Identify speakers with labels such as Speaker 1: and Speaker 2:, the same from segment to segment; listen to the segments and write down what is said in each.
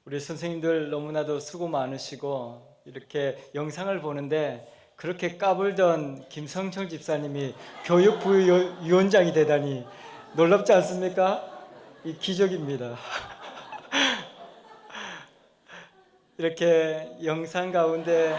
Speaker 1: 우리 선생님들 너무나도 수고 많으시고 이렇게 영상을 보는데 그렇게 까불던 김성철 집사님이 교육부 위원장이 되다니 놀랍지 않습니까? 이 기적입니다. 이렇게 영상 가운데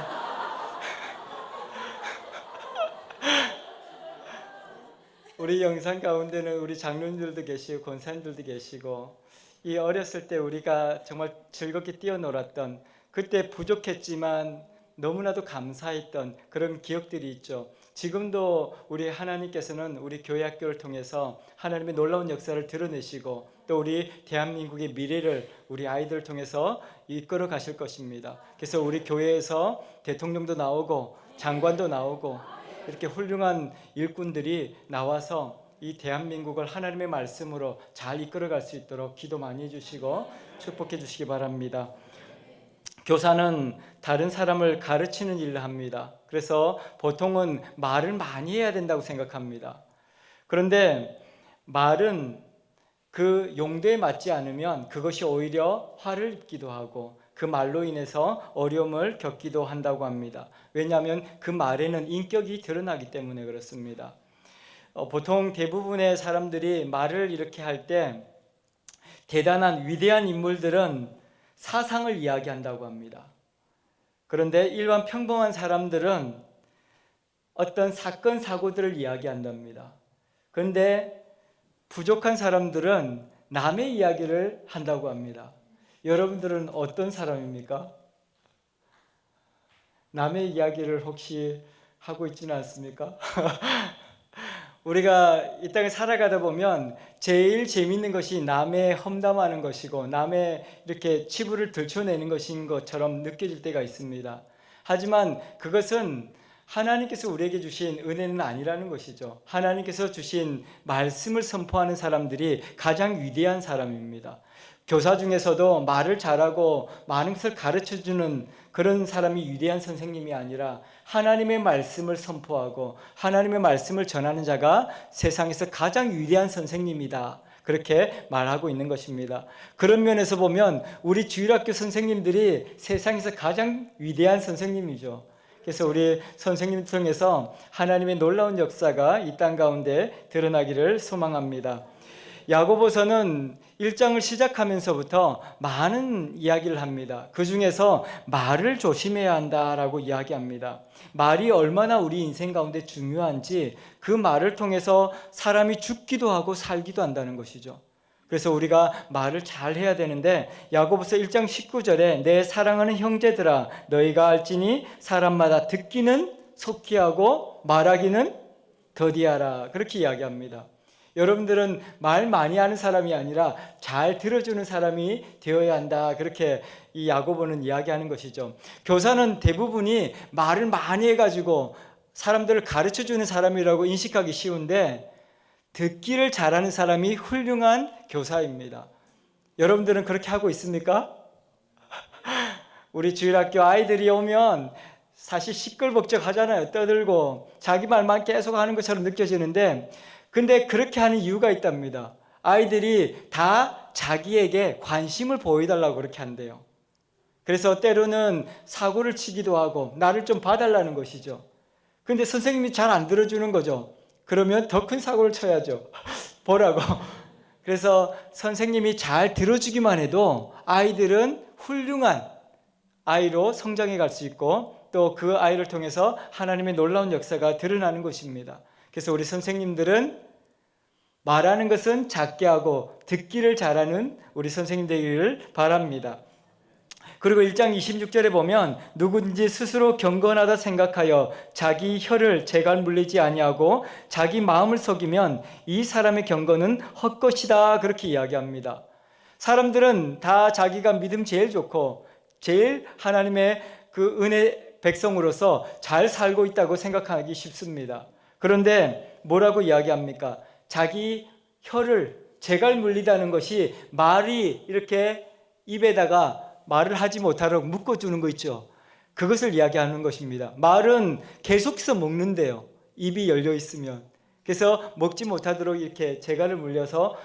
Speaker 1: 우리 영상 가운데는 우리 장로님들도 계시고 권사님들도 계시고 이 어렸을 때 우리가 정말 즐겁게 뛰어놀았던 그때 부족했지만 너무나도 감사했던 그런 기억들이 있죠. 지금도 우리 하나님께서는 우리 교회 학교를 통해서 하나님의 놀라운 역사를 드러내시고 또 우리 대한민국의 미래를 우리 아이들을 통해서 이끌어 가실 것입니다. 그래서 우리 교회에서 대통령도 나오고 장관도 나오고 이렇게 훌륭한 일꾼들이 나와서 이 대한민국을 하나님의 말씀으로 잘 이끌어갈 수 있도록 기도 많이 해주시고 축복해 주시기 바랍니다. 교사는 다른 사람을 가르치는 일을 합니다. 그래서 보통은 말을 많이 해야 된다고 생각합니다. 그런데 말은 그 용도에 맞지 않으면 그것이 오히려 화를 입기도 하고 그 말로 인해서 어려움을 겪기도 한다고 합니다. 왜냐하면 그 말에는 인격이 드러나기 때문에 그렇습니다. 보통 대부분의 사람들이 말을 이렇게 할 때 대단한 위대한 인물들은 사상을 이야기한다고 합니다. 그런데 일반 평범한 사람들은 어떤 사건, 사고들을 이야기한답니다. 그런데 부족한 사람들은 남의 이야기를 한다고 합니다. 여러분들은 어떤 사람입니까? 남의 이야기를 혹시 하고 있지는 않습니까? 우리가 이 땅에 살아가다 보면 제일 재밌는 것이 남의 험담하는 것이고 남의 이렇게 치부를 들춰내는 것인 것처럼 느껴질 때가 있습니다. 하지만 그것은 하나님께서 우리에게 주신 은혜는 아니라는 것이죠. 하나님께서 주신 말씀을 선포하는 사람들이 가장 위대한 사람입니다. 교사 중에서도 말을 잘하고 많은 것을 가르쳐주는 그런 사람이 위대한 선생님이 아니라 하나님의 말씀을 선포하고 하나님의 말씀을 전하는 자가 세상에서 가장 위대한 선생님이다. 그렇게 말하고 있는 것입니다. 그런 면에서 보면 우리 주일학교 선생님들이 세상에서 가장 위대한 선생님이죠. 그래서 우리 선생님 통해서 하나님의 놀라운 역사가 이 땅 가운데 드러나기를 소망합니다. 야고보서는 1장을 시작하면서부터 많은 이야기를 합니다. 그 중에서 말을 조심해야 한다라고 이야기합니다. 말이 얼마나 우리 인생 가운데 중요한지 그 말을 통해서 사람이 죽기도 하고 살기도 한다는 것이죠. 그래서 우리가 말을 잘 해야 되는데 야고보서 1장 19절에 내 사랑하는 형제들아 너희가 알지니 사람마다 듣기는 속히 하고 말하기는 더디하라 그렇게 이야기합니다. 여러분들은 말 많이 하는 사람이 아니라 잘 들어주는 사람이 되어야 한다. 그렇게 이 야고보는 이야기하는 것이죠. 교사는 대부분이 말을 많이 해가지고 사람들을 가르쳐주는 사람이라고 인식하기 쉬운데 듣기를 잘하는 사람이 훌륭한 교사입니다. 여러분들은 그렇게 하고 있습니까? 우리 주일학교 아이들이 오면 사실 시끌벅적 하잖아요. 떠들고 자기 말만 계속 하는 것처럼 느껴지는데 근데 그렇게 하는 이유가 있답니다. 아이들이 다 자기에게 관심을 보여달라고 그렇게 한대요. 그래서 때로는 사고를 치기도 하고 나를 좀 봐달라는 것이죠. 근데 선생님이 잘 안 들어주는 거죠. 그러면 더 큰 사고를 쳐야죠. 보라고. 그래서 선생님이 잘 들어주기만 해도 아이들은 훌륭한 아이로 성장해 갈 수 있고 또 그 아이를 통해서 하나님의 놀라운 역사가 드러나는 것입니다. 그래서 우리 선생님들은 말하는 것은 작게 하고 듣기를 잘하는 우리 선생님 되기를 바랍니다. 그리고 1장 26절에 보면 누구든지 스스로 경건하다 생각하여 자기 혀를 재갈 물리지 아니하고 자기 마음을 속이면 이 사람의 경건은 헛것이다 그렇게 이야기합니다. 사람들은 다 자기가 믿음 제일 좋고 제일 하나님의 그 은혜 백성으로서 잘 살고 있다고 생각하기 쉽습니다. 그런데 뭐라고 이야기합니까? 자기 혀를 재갈 물리다는 것이 말이 이렇게 입에다가 말을 하지 못하도록 묶어주는 거 있죠. 그것을 이야기하는 것입니다. 말은 계속해서 먹는데요. 입이 열려 있으면. 그래서 먹지 못하도록 이렇게 재갈을 물려서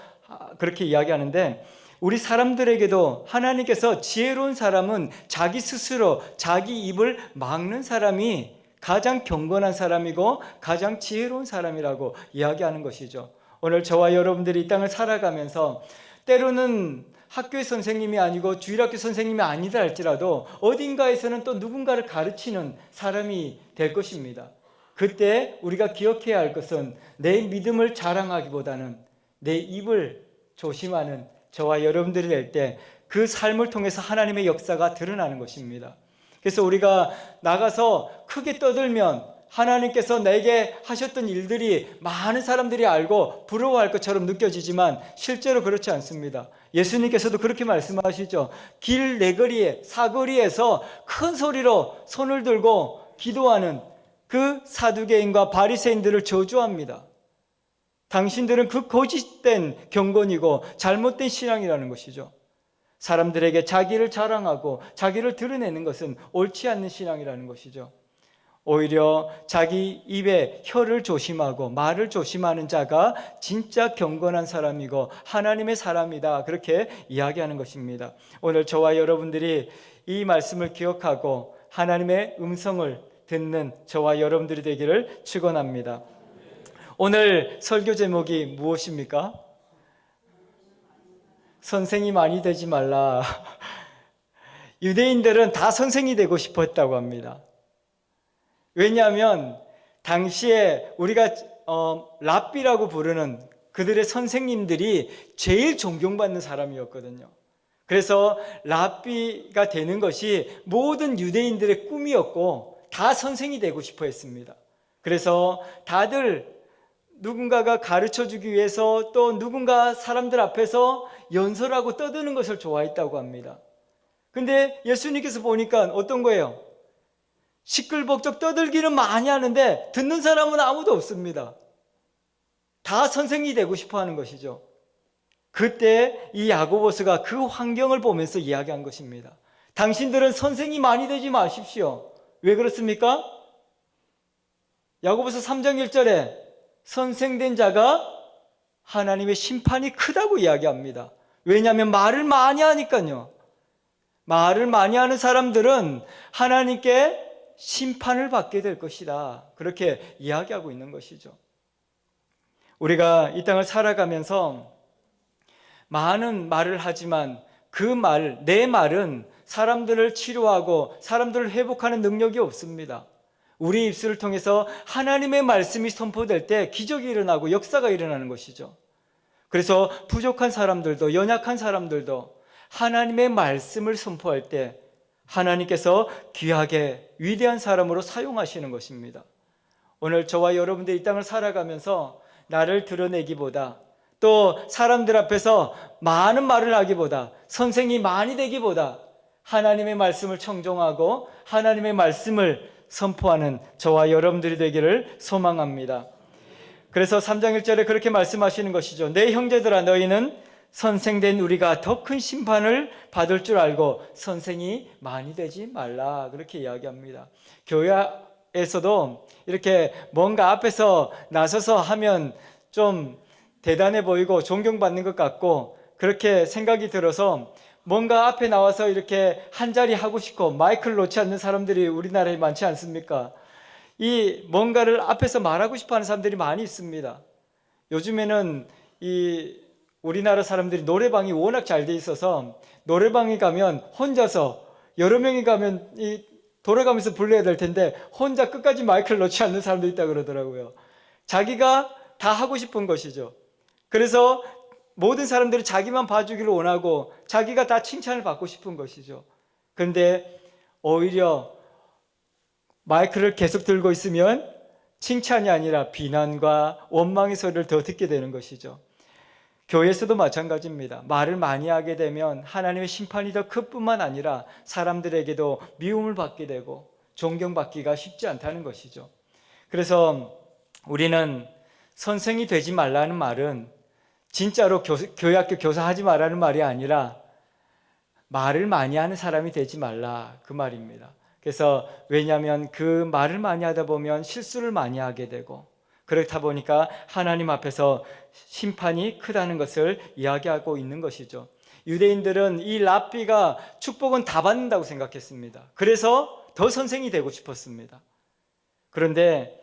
Speaker 1: 그렇게 이야기하는데 우리 사람들에게도 하나님께서 지혜로운 사람은 자기 스스로 자기 입을 막는 사람이 가장 경건한 사람이고 가장 지혜로운 사람이라고 이야기하는 것이죠. 오늘 저와 여러분들이 이 땅을 살아가면서 때로는 학교의 선생님이 아니고 주일학교 선생님이 아니다 할지라도 어딘가에서는 또 누군가를 가르치는 사람이 될 것입니다. 그때 우리가 기억해야 할 것은 내 믿음을 자랑하기보다는 내 입을 조심하는 저와 여러분들이 될 때 그 삶을 통해서 하나님의 역사가 드러나는 것입니다. 그래서 우리가 나가서 크게 떠들면 하나님께서 내게 하셨던 일들이 많은 사람들이 알고 부러워할 것처럼 느껴지지만 실제로 그렇지 않습니다. 예수님께서도 그렇게 말씀하시죠. 길 내거리에 사거리에서 큰 소리로 손을 들고 기도하는 그 사두개인과 바리새인들을 저주합니다. 당신들은 그 거짓된 경건이고 잘못된 신앙이라는 것이죠. 사람들에게 자기를 자랑하고 자기를 드러내는 것은 옳지 않는 신앙이라는 것이죠. 오히려 자기 입에 혀를 조심하고 말을 조심하는 자가 진짜 경건한 사람이고 하나님의 사람이다, 그렇게 이야기하는 것입니다. 오늘 저와 여러분들이 이 말씀을 기억하고 하나님의 음성을 듣는 저와 여러분들이 되기를 축원합니다. 오늘 설교 제목이 무엇입니까? 선생이 많이 되지 말라. 유대인들은 다 선생이 되고 싶어 했다고 합니다. 왜냐하면 당시에 우리가 랍비라고 부르는 그들의 선생님들이 제일 존경받는 사람이었거든요. 그래서 랍비가 되는 것이 모든 유대인들의 꿈이었고 다 선생이 되고 싶어 했습니다. 그래서 다들 누군가가 가르쳐주기 위해서 또 누군가 사람들 앞에서 연설하고 떠드는 것을 좋아했다고 합니다. 근데 예수님께서 보니까 어떤 거예요? 시끌벅적 떠들기는 많이 하는데 듣는 사람은 아무도 없습니다. 다 선생이 되고 싶어 하는 것이죠. 그때 이 야고보스가 그 환경을 보면서 이야기한 것입니다. 당신들은 선생이 많이 되지 마십시오. 왜 그렇습니까? 야고보서 3장 1절에 선생된 자가 하나님의 심판이 크다고 이야기합니다. 왜냐하면 말을 많이 하니까요. 말을 많이 하는 사람들은 하나님께 심판을 받게 될 것이다, 그렇게 이야기하고 있는 것이죠. 우리가 이 땅을 살아가면서 많은 말을 하지만 그 말, 내 말은 사람들을 치료하고 사람들을 회복하는 능력이 없습니다. 우리 입술을 통해서 하나님의 말씀이 선포될 때 기적이 일어나고 역사가 일어나는 것이죠. 그래서 부족한 사람들도 연약한 사람들도 하나님의 말씀을 선포할 때 하나님께서 귀하게 위대한 사람으로 사용하시는 것입니다. 오늘 저와 여러분들 이 땅을 살아가면서 나를 드러내기보다 또 사람들 앞에서 많은 말을 하기보다 선생이 많이 되기보다 하나님의 말씀을 청종하고 하나님의 말씀을 선포하는 저와 여러분들이 되기를 소망합니다. 그래서 3장 1절에 그렇게 말씀하시는 것이죠. 내 형제들아, 너희는 선생된 우리가 더 큰 심판을 받을 줄 알고 선생이 많이 되지 말라, 그렇게 이야기합니다. 교회에서도 이렇게 뭔가 앞에서 나서서 하면 좀 대단해 보이고 존경받는 것 같고 그렇게 생각이 들어서 뭔가 앞에 나와서 이렇게 한 자리 하고 싶고 마이크를 놓지 않는 사람들이 우리나라에 많지 않습니까? 이 뭔가를 앞에서 말하고 싶어 하는 사람들이 많이 있습니다. 요즘에는 이 우리나라 사람들이 노래방이 워낙 잘 돼 있어서 노래방에 가면 혼자서 여러 명이 가면 이 돌아가면서 불러야 될 텐데 혼자 끝까지 마이크를 놓지 않는 사람도 있다 그러더라고요. 자기가 다 하고 싶은 것이죠. 그래서 모든 사람들이 자기만 봐주기를 원하고 자기가 다 칭찬을 받고 싶은 것이죠. 그런데 오히려 마이크를 계속 들고 있으면 칭찬이 아니라 비난과 원망의 소리를 더 듣게 되는 것이죠. 교회에서도 마찬가지입니다. 말을 많이 하게 되면 하나님의 심판이 더 클 뿐만 아니라 사람들에게도 미움을 받게 되고 존경받기가 쉽지 않다는 것이죠. 그래서 우리는 선생이 되지 말라는 말은 진짜로 교회학교 교사하지 말라는 말이 아니라 말을 많이 하는 사람이 되지 말라, 그 말입니다. 그래서 왜냐하면 그 말을 많이 하다 보면 실수를 많이 하게 되고 그렇다 보니까 하나님 앞에서 심판이 크다는 것을 이야기하고 있는 것이죠. 유대인들은 이 랍비가 축복은 다 받는다고 생각했습니다. 그래서 더 선생이 되고 싶었습니다. 그런데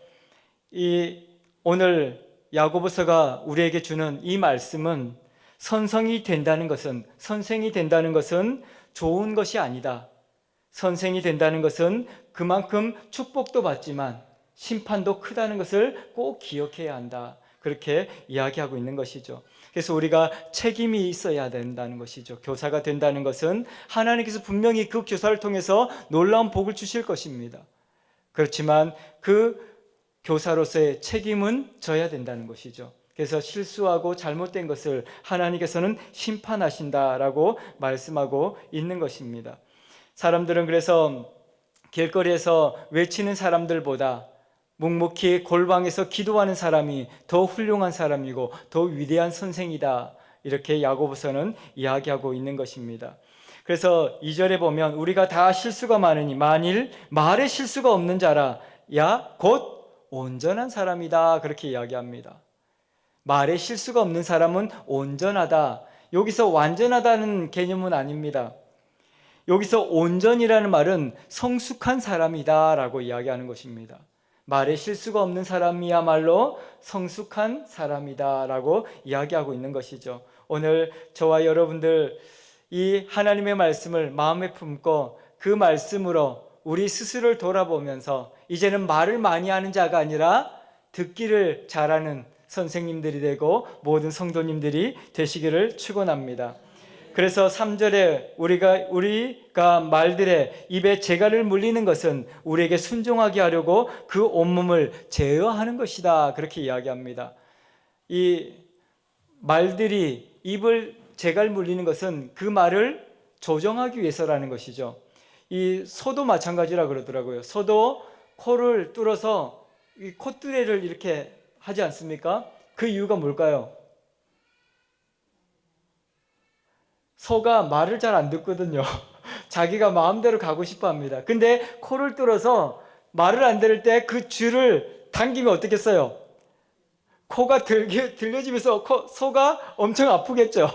Speaker 1: 오늘 야고보서가 우리에게 주는 이 말씀은 선생이 된다는 것은 좋은 것이 아니다. 선생이 된다는 것은 그만큼 축복도 받지만 심판도 크다는 것을 꼭 기억해야 한다. 그렇게 이야기하고 있는 것이죠. 그래서 우리가 책임이 있어야 된다는 것이죠. 교사가 된다는 것은 하나님께서 분명히 그 교사를 통해서 놀라운 복을 주실 것입니다. 그렇지만 그 교사로서의 책임은 져야 된다는 것이죠. 그래서 실수하고 잘못된 것을 하나님께서는 심판하신다라고 말씀하고 있는 것입니다. 사람들은 그래서 길거리에서 외치는 사람들보다 묵묵히 골방에서 기도하는 사람이 더 훌륭한 사람이고 더 위대한 선생이다, 이렇게 야고보서는 이야기하고 있는 것입니다. 그래서 2절에 보면 우리가 다 실수가 많으니 만일 말에 실수가 없는 자라 야 곧 온전한 사람이다, 그렇게 이야기합니다. 말에 실수가 없는 사람은 온전하다. 여기서 완전하다는 개념은 아닙니다. 여기서 온전이라는 말은 성숙한 사람이다 라고 이야기하는 것입니다. 말에 실수가 없는 사람이야말로 성숙한 사람이다 라고 이야기하고 있는 것이죠. 오늘 저와 여러분들 이 하나님의 말씀을 마음에 품고 그 말씀으로 우리 스스로를 돌아보면서 이제는 말을 많이 하는 자가 아니라 듣기를 잘하는 선생님들이 되고 모든 성도님들이 되시기를 축원합니다. 그래서 3절에 우리가 말들의 입에 재갈을 물리는 것은 우리에게 순종하게 하려고 그 온몸을 제어하는 것이다, 그렇게 이야기합니다. 이 말들이 입을 재갈 물리는 것은 그 말을 조정하기 위해서라는 것이죠. 이 소도 마찬가지라 그러더라고요. 소도 코를 뚫어서 이 콧뚜레를 이렇게 하지 않습니까? 그 이유가 뭘까요? 소가 말을 잘 안 듣거든요. 자기가 마음대로 가고 싶어 합니다. 근데 코를 뚫어서 말을 안 들을 때 그 줄을 당기면 어떻겠어요? 코가 들려지면서 소가 엄청 아프겠죠.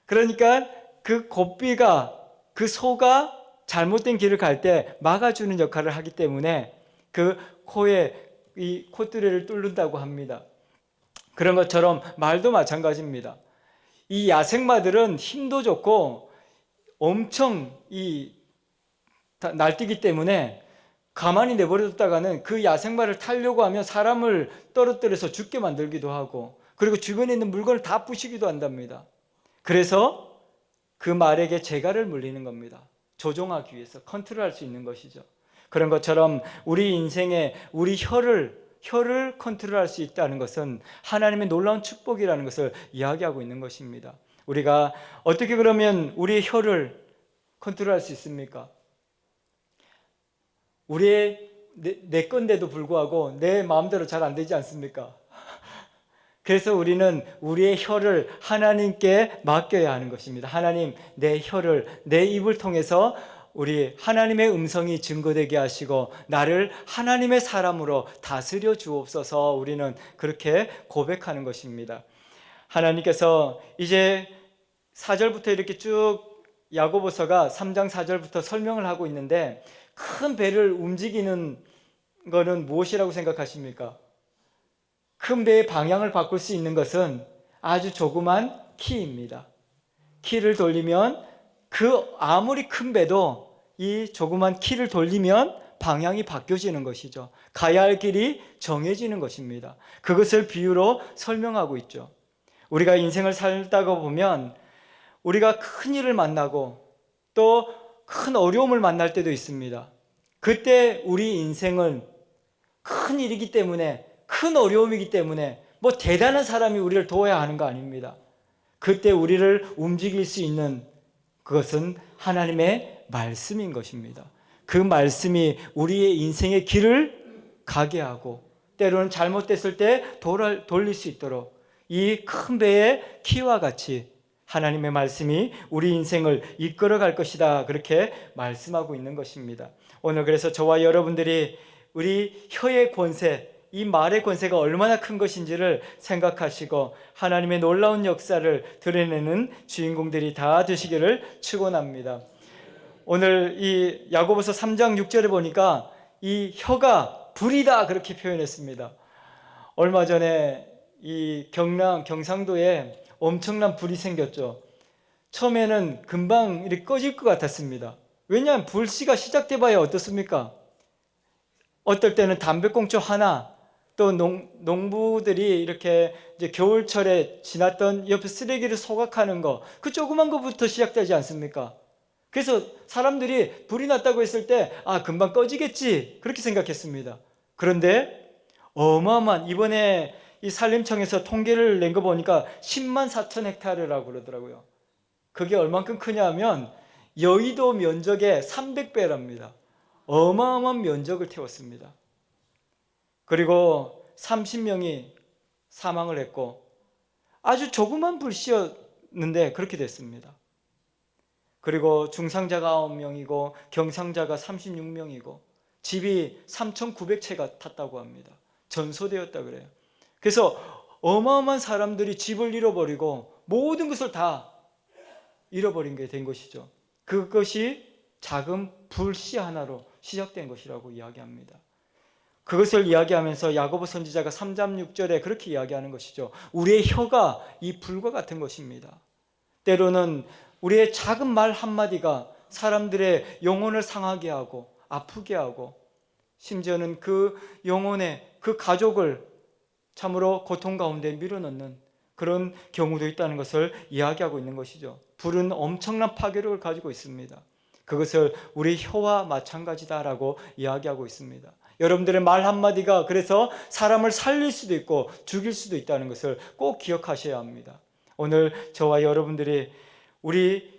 Speaker 1: 그러니까 그 고삐가, 그 소가 잘못된 길을 갈 때 막아주는 역할을 하기 때문에 그 코에 이 콧뚜레를 뚫는다고 합니다. 그런 것처럼 말도 마찬가지입니다. 이 야생마들은 힘도 좋고 엄청 날뛰기 때문에 가만히 내버려뒀다가는 그 야생마를 타려고 하면 사람을 떨어뜨려서 죽게 만들기도 하고, 그리고 주변에 있는 물건을 다 부시기도 한답니다. 그래서 그 말에게 재갈을 물리는 겁니다. 조종하기 위해서, 컨트롤할 수 있는 것이죠. 그런 것처럼 우리 인생에 우리 혀를 컨트롤할 수 있다는 것은 하나님의 놀라운 축복이라는 것을 이야기하고 있는 것입니다. 우리가 어떻게 그러면 우리의 혀를 컨트롤할 수 있습니까? 내 건데도 불구하고 내 마음대로 잘 안 되지 않습니까? 그래서 우리는 우리의 혀를 하나님께 맡겨야 하는 것입니다. 하나님, 내 입을 통해서 우리 하나님의 음성이 증거되게 하시고 나를 하나님의 사람으로 다스려 주옵소서, 우리는 그렇게 고백하는 것입니다. 하나님께서 이제 4절부터 이렇게 쭉 야고보서가 3장 4절부터 설명을 하고 있는데, 큰 배를 움직이는 것은 무엇이라고 생각하십니까? 큰 배의 방향을 바꿀 수 있는 것은 아주 조그만 키입니다. 키를 돌리면 아무리 큰 배도 이 조그만 키를 돌리면 방향이 바뀌어지는 것이죠. 가야 할 길이 정해지는 것입니다. 그것을 비유로 설명하고 있죠. 우리가 인생을 살다가 보면 우리가 큰 일을 만나고 또 큰 어려움을 만날 때도 있습니다. 그때 우리 인생은 큰 일이기 때문에, 큰 어려움이기 때문에 뭐 대단한 사람이 우리를 도와야 하는 거 아닙니다. 그때 우리를 움직일 수 있는 그것은 하나님의 말씀인 것입니다. 그 말씀이 우리의 인생의 길을 가게 하고 때로는 잘못됐을 때 돌릴 수 있도록 이 큰 배의 키와 같이 하나님의 말씀이 우리 인생을 이끌어갈 것이다, 그렇게 말씀하고 있는 것입니다. 오늘 그래서 저와 여러분들이 우리 혀의 권세, 이 말의 권세가 얼마나 큰 것인지를 생각하시고 하나님의 놀라운 역사를 드러내는 주인공들이 다 되시기를 축원합니다. 오늘 이 야고보서 3장 6절에 보니까 이 혀가 불이다 그렇게 표현했습니다. 얼마 전에 이 경상도에 엄청난 불이 생겼죠. 처음에는 금방 이렇게 꺼질 것 같았습니다. 왜냐하면 불씨가 시작돼 봐야 어떻습니까? 어떨 때는 담배꽁초 하나, 또 농부들이 이렇게 이제 겨울철에 지났던 옆에 쓰레기를 소각하는 거, 그 조그만 것부터 시작되지 않습니까? 그래서 사람들이 불이 났다고 했을 때 금방 꺼지겠지 그렇게 생각했습니다. 그런데 어마어마한, 이번에 이 산림청에서 통계를 낸 거 보니까 10만 4천 헥타르라고 그러더라고요. 그게 얼만큼 크냐 하면 여의도 면적의 300배랍니다. 어마어마한 면적을 태웠습니다. 그리고 30명이 사망을 했고 아주 조그만 불씨였는데 그렇게 됐습니다. 그리고 중상자가 9명이고 경상자가 36명이고 집이 3,900채가 탔다고 합니다. 전소되었다 그래요. 그래서 어마어마한 사람들이 집을 잃어버리고 모든 것을 다 잃어버린 게 된 것이죠. 그것이 작은 불씨 하나로 시작된 것이라고 이야기합니다. 그것을 이야기하면서 야고보 선지자가 3장 6절에 그렇게 이야기하는 것이죠. 우리의 혀가 이 불과 같은 것입니다. 때로는 우리의 작은 말 한마디가 사람들의 영혼을 상하게 하고 아프게 하고 심지어는 그 영혼의 그 가족을 참으로 고통 가운데 밀어넣는 그런 경우도 있다는 것을 이야기하고 있는 것이죠. 불은 엄청난 파괴력을 가지고 있습니다. 그것을 우리 혀와 마찬가지다라고 이야기하고 있습니다. 여러분들의 말 한마디가 그래서 사람을 살릴 수도 있고 죽일 수도 있다는 것을 꼭 기억하셔야 합니다. 오늘 저와 여러분들이 우리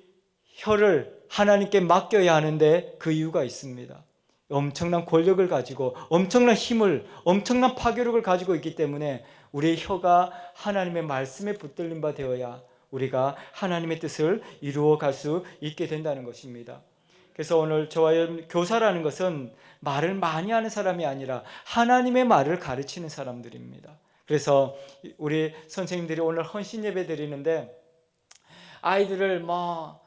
Speaker 1: 혀를 하나님께 맡겨야 하는데 그 이유가 있습니다. 엄청난 권력을 가지고 엄청난 힘을, 엄청난 파괴력을 가지고 있기 때문에 우리의 혀가 하나님의 말씀에 붙들린 바 되어야 우리가 하나님의 뜻을 이루어 갈 수 있게 된다는 것입니다. 그래서 오늘 저와 여러분, 교사라는 것은 말을 많이 하는 사람이 아니라 하나님의 말을 가르치는 사람들입니다. 그래서 우리 선생님들이 오늘 헌신 예배 드리는데 아이들을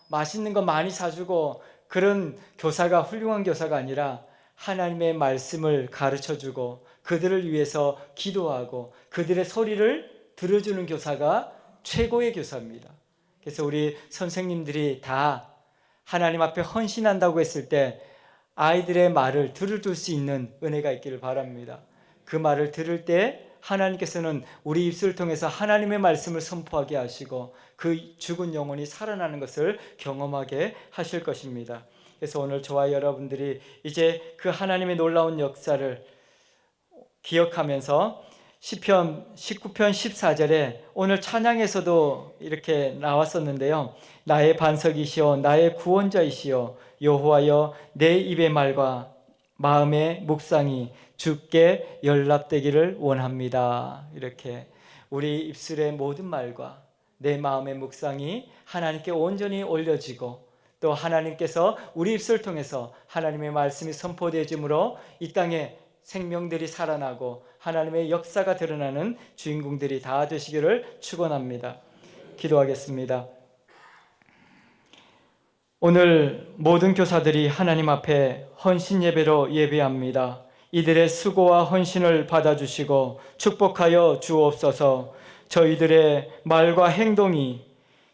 Speaker 1: 맛있는 거 많이 사주고 그런 교사가 훌륭한 교사가 아니라 하나님의 말씀을 가르쳐주고 그들을 위해서 기도하고 그들의 소리를 들어주는 교사가 최고의 교사입니다. 그래서 우리 선생님들이 다 하나님 앞에 헌신한다고 했을 때 아이들의 말을 들을 수 있는 은혜가 있기를 바랍니다. 그 말을 들을 때 하나님께서는 우리 입술을 통해서 하나님의 말씀을 선포하게 하시고 그 죽은 영혼이 살아나는 것을 경험하게 하실 것입니다. 그래서 오늘 저와 여러분들이 이제 그 하나님의 놀라운 역사를 기억하면서 시편 19편 14절에 오늘 찬양에서도 이렇게 나왔었는데요. 나의 반석이시오 나의 구원자이시오 여호와여 내 입의 말과 마음의 묵상이 주께 연락되기를 원합니다. 이렇게 우리 입술의 모든 말과 내 마음의 묵상이 하나님께 온전히 올려지고 또 하나님께서 우리 입술을 통해서 하나님의 말씀이 선포되어짐으로 이 땅에 생명들이 살아나고 하나님의 역사가 드러나는 주인공들이 다 되시기를 축원합니다. 기도하겠습니다. 오늘 모든 교사들이 하나님 앞에 헌신 예배로 예배합니다. 이들의 수고와 헌신을 받아주시고 축복하여 주옵소서. 저희들의 말과 행동이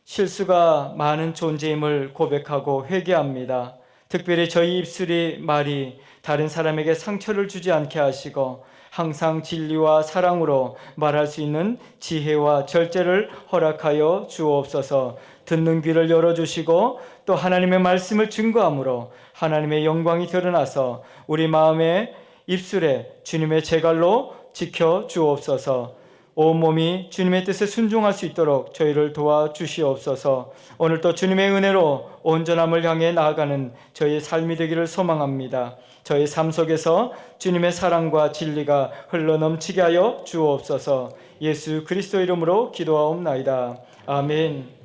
Speaker 1: 실수가 많은 존재임을 고백하고 회개합니다. 특별히 저희 입술이 말이 다른 사람에게 상처를 주지 않게 하시고 항상 진리와 사랑으로 말할 수 있는 지혜와 절제를 허락하여 주옵소서. 듣는 귀를 열어주시고 또 하나님의 말씀을 증거함으로 하나님의 영광이 드러나서 우리 마음의 입술에 주님의 제갈로 지켜 주옵소서. 온몸이 주님의 뜻에 순종할 수 있도록 저희를 도와주시옵소서. 오늘도 주님의 은혜로 온전함을 향해 나아가는 저희의 삶이 되기를 소망합니다. 저희 삶 속에서 주님의 사랑과 진리가 흘러넘치게 하여 주옵소서. 예수 그리스도 이름으로 기도하옵나이다. 아멘.